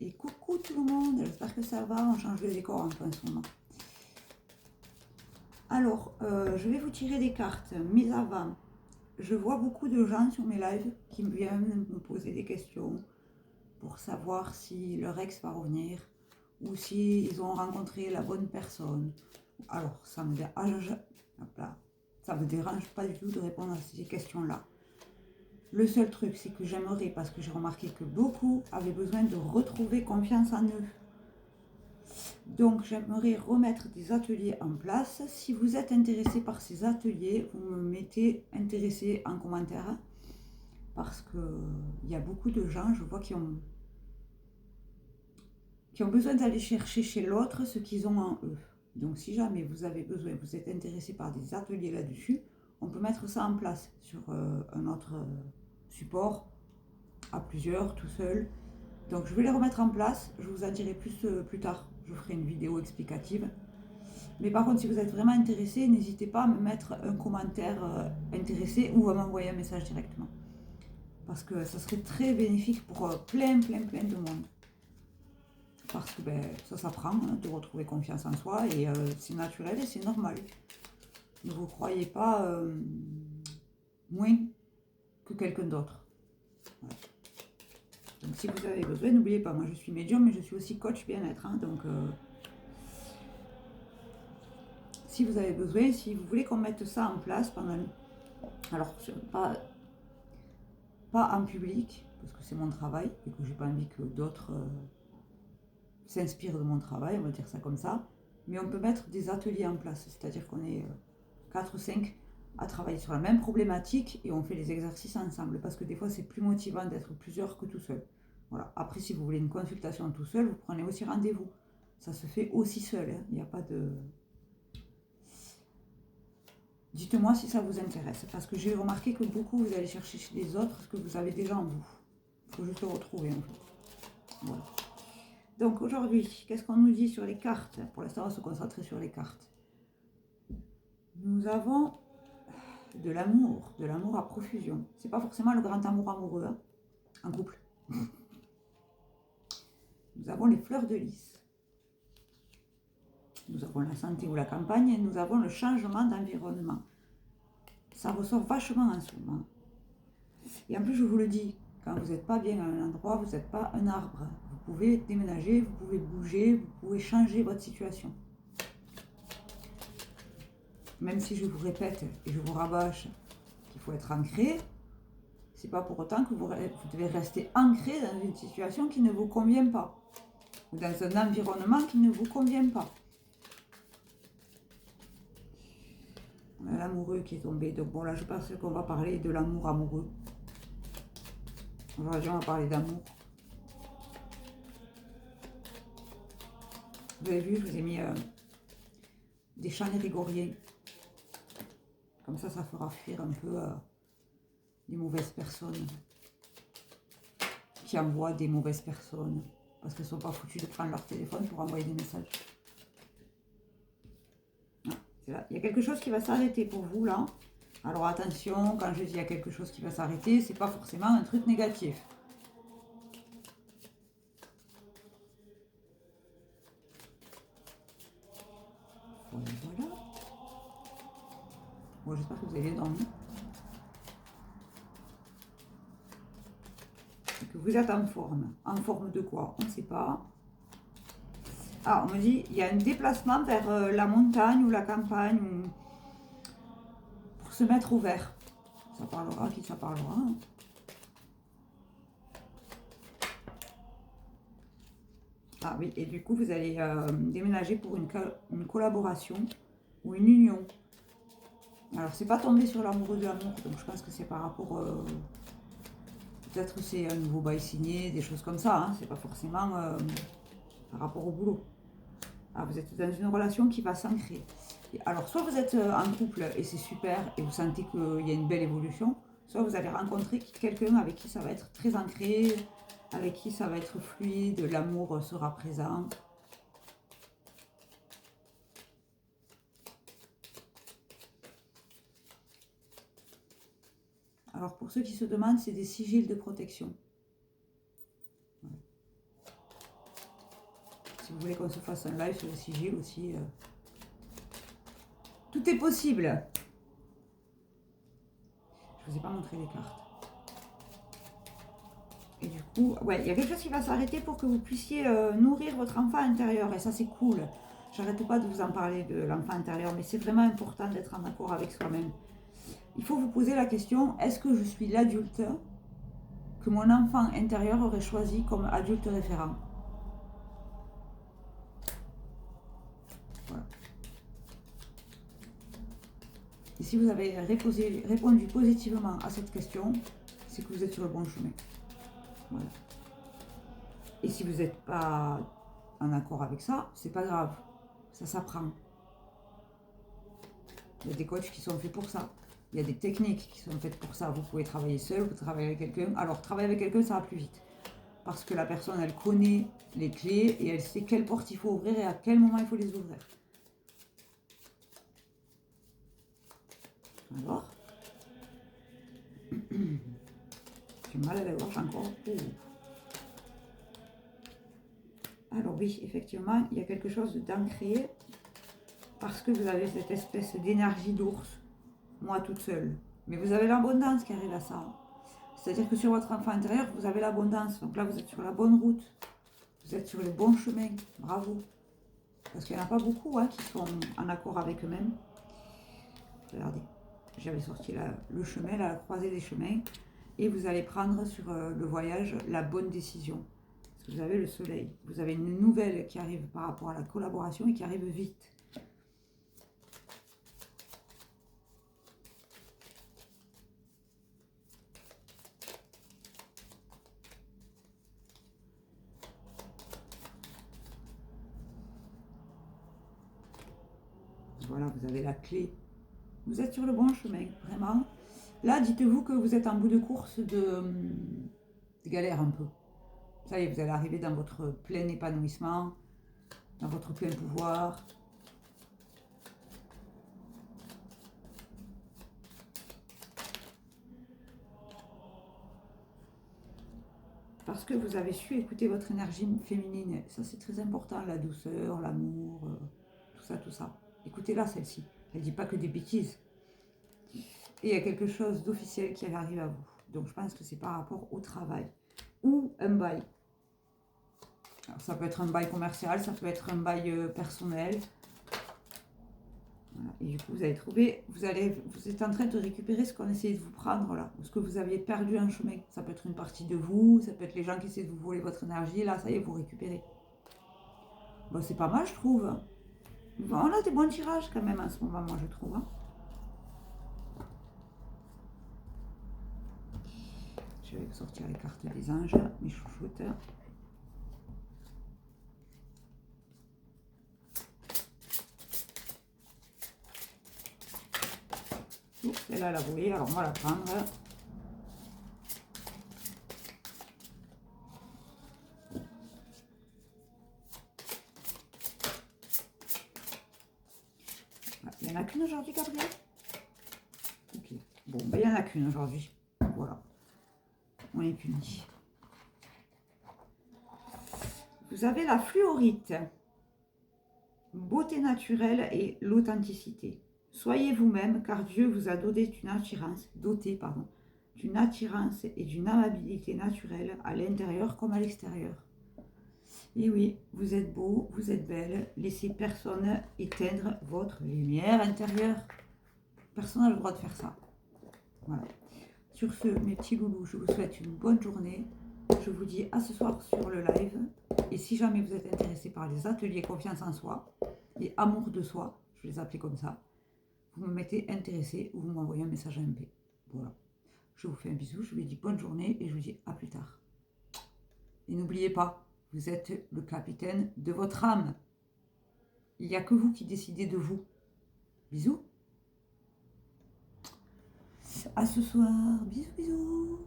Et coucou tout le monde, j'espère que ça va, on change de décor un peu en ce moment. Alors, je vais vous tirer des cartes, mais avant, je vois beaucoup de gens sur mes lives qui viennent me poser des questions pour savoir si leur ex va revenir ou s'ils ont rencontré la bonne personne. Alors, ça me dérange pas du tout de répondre à ces questions-là. Le seul truc, c'est que j'aimerais, parce que j'ai remarqué que beaucoup avaient besoin de retrouver confiance en eux. Donc, j'aimerais remettre des ateliers en place. Si vous êtes intéressé par ces ateliers, vous me mettez intéressé en commentaire. Parce qu'il y a beaucoup de gens, je vois, qui ont besoin d'aller chercher chez l'autre ce qu'ils ont en eux. Donc, si jamais vous avez besoin, vous êtes intéressé par des ateliers là-dessus, on peut mettre ça en place sur un autre support, à plusieurs, tout seul. Donc, je vais les remettre en place. Je vous en dirai plus tard. Je ferai une vidéo explicative. Mais par contre, si vous êtes vraiment intéressé, n'hésitez pas à me mettre un commentaire intéressé ou à m'envoyer un message directement. Parce que ça serait très bénéfique pour plein de monde. Parce que ça s'apprend de retrouver confiance en soi et c'est naturel et c'est normal. Ne vous croyez pas moins que quelqu'un d'autre. Voilà. Donc si vous avez besoin, n'oubliez pas, moi je suis médium mais je suis aussi coach bien-être. Donc si vous avez besoin, si vous voulez qu'on mette ça en place pendant... Alors, pas en public, parce que c'est mon travail et que j'ai pas envie que d'autres s'inspirent de mon travail, on va dire ça comme ça. Mais on peut mettre des ateliers en place, c'est-à-dire qu'on est 4 ou 5 à travailler sur la même problématique et on fait les exercices ensemble, parce que des fois c'est plus motivant d'être plusieurs que tout seul. Voilà. Après, si vous voulez une consultation tout seul, vous prenez aussi rendez-vous. Ça se fait aussi seul, hein. Il n'y a pas de... Dites-moi si ça vous intéresse, parce que j'ai remarqué que beaucoup vous allez chercher chez les autres ce que vous avez déjà en vous. Il faut juste le retrouver en fait. Voilà. Donc aujourd'hui, qu'est-ce qu'on nous dit sur les cartes? Pour l'instant, on va se concentrer sur les cartes. Nous avons de l'amour à profusion. C'est pas forcément le grand amour amoureux, hein, en couple. Nous avons les fleurs de lys. Nous avons la santé ou la campagne et nous avons le changement d'environnement. Ça ressort vachement en ce moment. Et en plus, je vous le dis, quand vous n'êtes pas bien à un endroit, vous n'êtes pas un arbre. Vous pouvez déménager, vous pouvez bouger, vous pouvez changer votre situation. Même si je vous répète et je vous rabâche qu'il faut être ancré, c'est pas pour autant que vous devez rester ancré dans une situation qui ne vous convient pas. Ou dans un environnement qui ne vous convient pas. On a l'amoureux qui est tombé. Donc bon, là, je pense qu'on va parler de l'amour amoureux. Aujourd'hui, on va parler d'amour. Vous avez vu, je vous ai mis des chants grégoriens. Comme ça fera fuir un peu les mauvaises personnes qui envoient des mauvaises personnes parce qu'elles ne sont pas foutues de prendre leur téléphone pour envoyer des messages. Ah, c'est là. Il y a quelque chose qui va s'arrêter pour vous là. Alors attention, quand je dis il y a quelque chose qui va s'arrêter, c'est pas forcément un truc négatif. Voilà. Bon, j'espère que vous avez dormi. Et que vous êtes en forme. En forme de quoi? On ne sait pas. Ah, on me dit, il y a un déplacement vers la montagne ou la campagne pour se mettre au vert. Ça parlera qui ça parlera. Hein. Ah oui, et du coup, vous allez déménager pour une collaboration ou une union. Alors, c'est pas tombé sur l'amoureux de l'amour, donc je pense que c'est par rapport... peut-être c'est un nouveau bail signé, des choses comme ça. Hein, c'est pas forcément par rapport au boulot. Ah, vous êtes dans une relation qui va s'ancrer. Alors, soit vous êtes en couple et c'est super et vous sentez qu'il y a une belle évolution, soit vous allez rencontrer quelqu'un avec qui ça va être très ancré, avec qui ça va être fluide, l'amour sera présent. Alors, pour ceux qui se demandent, c'est des sigils de protection. Ouais. vous voulez qu'on se fasse un live sur le sigil aussi, tout est possible. Je vous ai pas montré les cartes. Et du coup, ouais, il y a quelque chose qui va s'arrêter pour que vous puissiez nourrir votre enfant intérieur. Et ça, c'est cool. J'arrête pas de vous en parler de l'enfant intérieur, mais c'est vraiment important d'être en accord avec soi-même. Il faut vous poser la question, est-ce que je suis l'adulte que mon enfant intérieur aurait choisi comme adulte référent? Voilà. Et si vous avez répondu positivement à cette question, c'est que vous êtes sur le bon chemin. Voilà. Et si vous n'êtes pas en accord avec ça, c'est pas grave. Ça s'apprend. Il y a des coachs qui sont faits pour ça. Il y a des techniques qui sont faites pour ça. Vous pouvez travailler seul, vous pouvez travailler avec quelqu'un. Alors, travailler avec quelqu'un, ça va plus vite. Parce que la personne, elle connaît les clés et elle sait quelle porte il faut ouvrir et à quel moment il faut les ouvrir. Alors, j'ai mal à la gorge encore. Alors oui, effectivement, il y a quelque chose d'ancré parce que vous avez cette espèce d'énergie d'ours, moi toute seule. Mais vous avez l'abondance qui arrive à ça. C'est-à-dire que sur votre enfant intérieur, vous avez l'abondance. Donc là, vous êtes sur la bonne route. Vous êtes sur le bon chemin. Bravo. Parce qu'il n'y en a pas beaucoup qui sont en accord avec eux-mêmes. Regardez, j'avais sorti le chemin, la croisée des chemins. Et vous allez prendre sur le voyage la bonne décision. Parce que vous avez le soleil. Vous avez une nouvelle qui arrive par rapport à la collaboration et qui arrive vite. Voilà, vous avez la clé. Vous êtes sur le bon chemin, vraiment. Là, dites-vous que vous êtes en bout de course de galère un peu. Ça y est, vous allez arriver dans votre plein épanouissement, dans votre plein pouvoir. Parce que vous avez su écouter votre énergie féminine. Ça, c'est très important, la douceur, l'amour, tout ça, tout ça. Écoutez-la, celle-ci. Elle ne dit pas que des bêtises. Et il y a quelque chose d'officiel qui arrive à vous. Donc, je pense que c'est par rapport au travail. Ou un bail. Alors, ça peut être un bail commercial, ça peut être un bail personnel. Voilà. Et du coup, vous allez trouver, vous êtes en train de récupérer ce qu'on essayait de vous prendre là, ou ce que vous aviez perdu en chemin. Ça peut être une partie de vous, ça peut être les gens qui essaient de vous voler votre énergie. Là, ça y est, vous récupérez. Bon, c'est pas mal, je trouve. Bon, on a des bons tirages quand même en ce moment, moi, je trouve. Je vais sortir les cartes des anges, mes chouchoutes. Celle-là, la voyez, alors on va la prendre. Il n'y en a qu'une aujourd'hui, Gabriel? Ok. Bon, ben, il n'y en a qu'une aujourd'hui. Voilà. On est punis. Vous avez la fluorite, beauté naturelle et l'authenticité. Soyez vous-même, car Dieu vous a doté d'une attirance, d'une attirance et d'une amabilité naturelle à l'intérieur comme à l'extérieur. Et oui, vous êtes beau, vous êtes belle, laissez personne éteindre votre lumière intérieure. Personne n'a le droit de faire ça. Voilà. Sur ce, mes petits loulous, je vous souhaite une bonne journée. Je vous dis à ce soir sur le live. Et si jamais vous êtes intéressé par les ateliers confiance en soi et amour de soi, je les appelle comme ça, vous me mettez intéressé ou vous m'envoyez un message MP. Voilà. Je vous fais un bisou, je vous dis bonne journée et je vous dis à plus tard. Et n'oubliez pas, vous êtes le capitaine de votre âme. Il n'y a que vous qui décidez de vous. Bisous. À ce soir. Bisous, bisous.